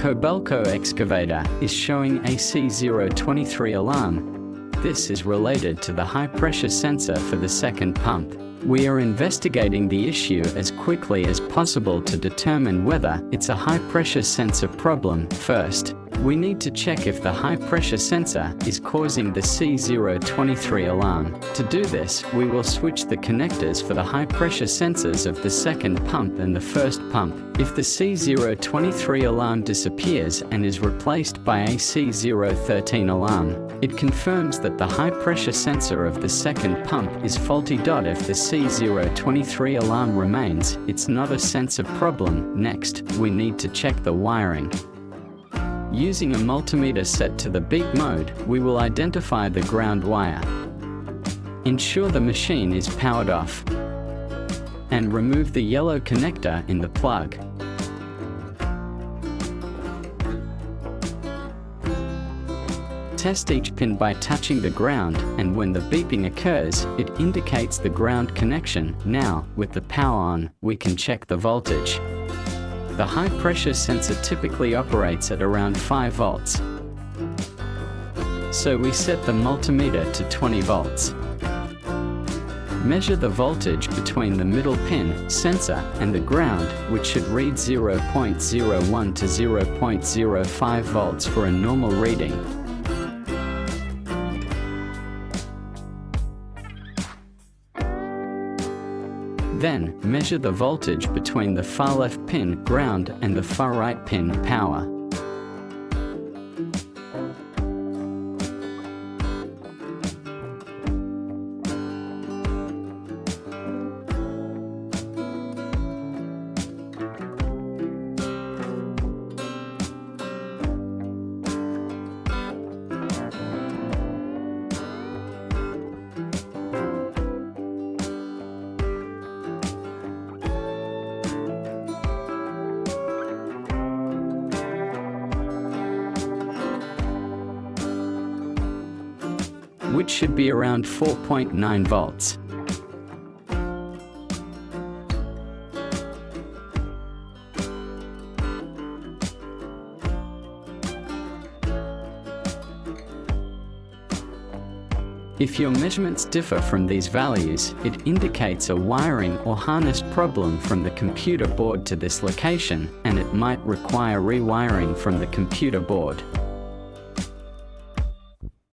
Kobelco excavator is showing a C023 alarm. This is related to the high-pressure sensor for the second pump. We are investigating the issue as quickly as possible to determine whether it's a high-pressure sensor problem. First, we need to check if the high-pressure sensor is causing the C023 alarm. To do this, we will switch the connectors for the high-pressure sensors of the second pump and the first pump. If the C023 alarm disappears and is replaced by a C013 alarm, it confirms that the high-pressure sensor of the second pump is faulty. If the C023 alarm remains, it's not a sensor problem. Next, we need to check the wiring. Using a multimeter set to the beep mode, we will identify the ground wire. Ensure the machine is powered off, and remove the yellow connector in the plug. Test each pin by touching the ground, and when the beeping occurs, it indicates the ground connection. Now, with the power on, we can check the voltage. The high-pressure sensor typically operates at around 5 volts. So we set the multimeter to 20 volts. Measure the voltage between the middle pin, sensor, and the ground, which should read 0.01 to 0.05 volts for a normal reading. Then, measure the voltage between the far left pin, ground, and the far right pin, power. Which should be around 4.9 volts. If your measurements differ from these values, it indicates a wiring or harness problem from the computer board to this location, and it might require rewiring from the computer board.